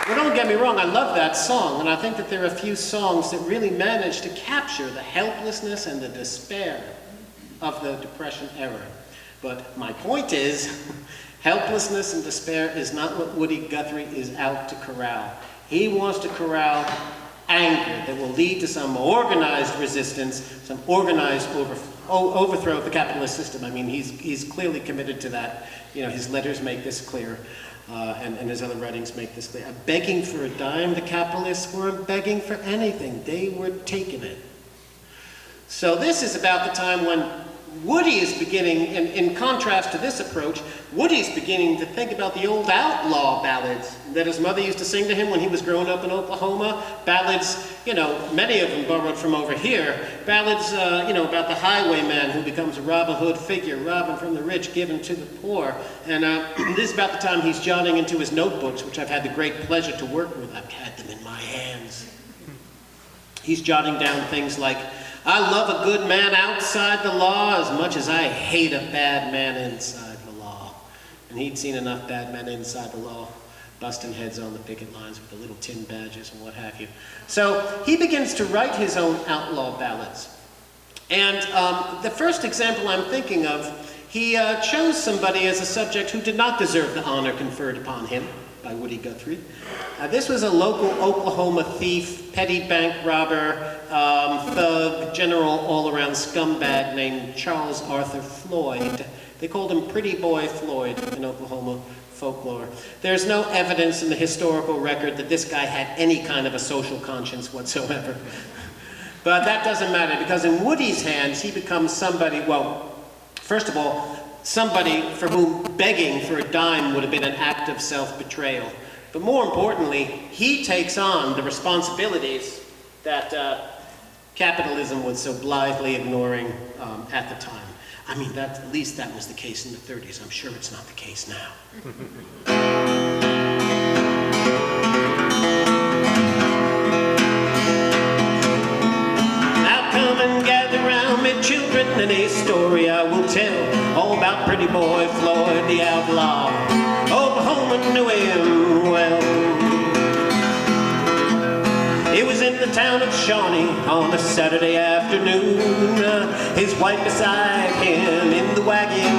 Well, don't get me wrong, I love that song, and I think that there are a few songs that really manage to capture the helplessness and the despair of the Depression era. But my point is, helplessness and despair is not what Woody Guthrie is out to corral. He wants to corral anger that will lead to some organized resistance, some organized overthrow of the capitalist system. I mean, he's clearly committed to that. You know, his letters make this clear, and his other writings make this clear. Begging for a dime, the capitalists weren't begging for anything. They were taking it. So this is about the time when Woody is beginning, in contrast to this approach, Woody's beginning to think about the old outlaw ballads that his mother used to sing to him when he was growing up in Oklahoma. Ballads, you know, many of them borrowed from over here. Ballads, you know, about the highwayman who becomes a Robin Hood figure, robbing from the rich, giving to the poor. And this is about the time he's jotting into his notebooks, which I've had the great pleasure to work with. I've had them in my hands. He's jotting down things like, I love a good man outside the law as much as I hate a bad man inside the law. And he'd seen enough bad men inside the law, busting heads on the picket lines with the little tin badges and what have you. So he begins to write his own outlaw ballads. And the first example I'm thinking of, he chose somebody as a subject who did not deserve the honor conferred upon him by Woody Guthrie. This was a local Oklahoma thief, petty bank robber, thug, general all-around scumbag named Charles Arthur Floyd. They called him Pretty Boy Floyd in Oklahoma folklore. There's no evidence in the historical record that this guy had any kind of a social conscience whatsoever. But that doesn't matter, because in Woody's hands, he becomes somebody, well, first of all, somebody for whom begging for a dime would have been an act of self-betrayal. But more importantly, he takes on the responsibilities that capitalism was so blithely ignoring at the time. I mean, at least that was the case in the 30s. I'm sure it's not the case now. Now come and gather round me, children, and a story I will tell all about Pretty Boy Floyd, the outlaw. Oklahoma knew him well. It was in the town of Shawnee on a Saturday afternoon. His wife beside him in the wagon.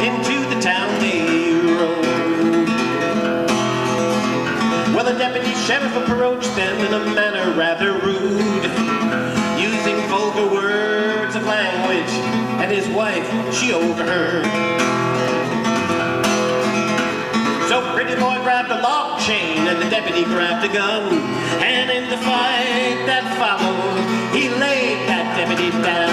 Into the town they rode. Well, the deputy sheriff approached them in a manner rather rude, using vulgar words of language, and his wife, she overheard. So Pretty Boy grabbed a lock chain and the deputy grabbed a gun, and in the fight that followed, he laid that deputy down.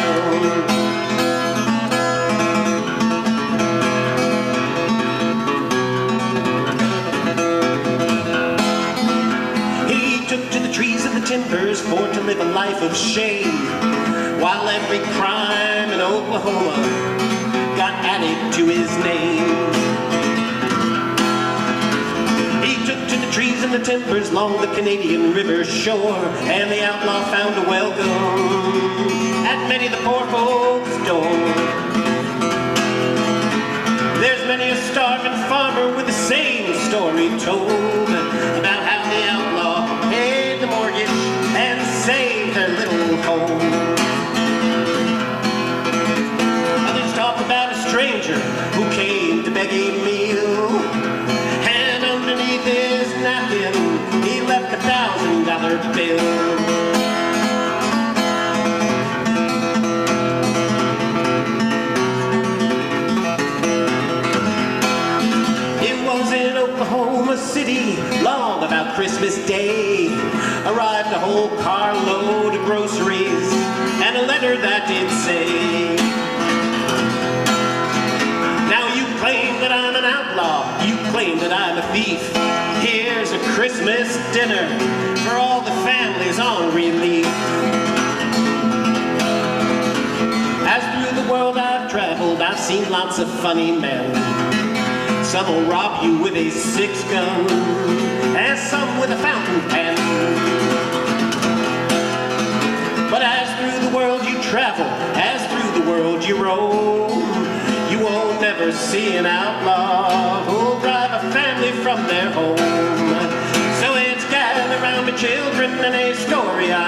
He took to the trees and the timbers for to live a life of shame, while every crime in Oklahoma got added to his name. Trees and the timbers along the Canadian River shore, and the outlaw found a welcome at many of the poor folks' door. There's many a starving farmer with the same story told about how the outlaw paid the mortgage and saved their little home. Others talk about a stranger who came to beg a meal, and underneath his napkin, he left $1,000 bill. It was in Oklahoma City, long about Christmas Day, arrived a whole carload of groceries, and a letter that did say, now you claim that I'm an outlaw, you claim that I'm a thief. Here's a Christmas dinner for all the families on relief. As through the world I've traveled, I've seen lots of funny men. Some will rob you with a 6-gun, and some with a fountain pen. But as through the world you travel, as through the world you roam, you won't ever see an outlaw who'll drive a family from their home. So in a story I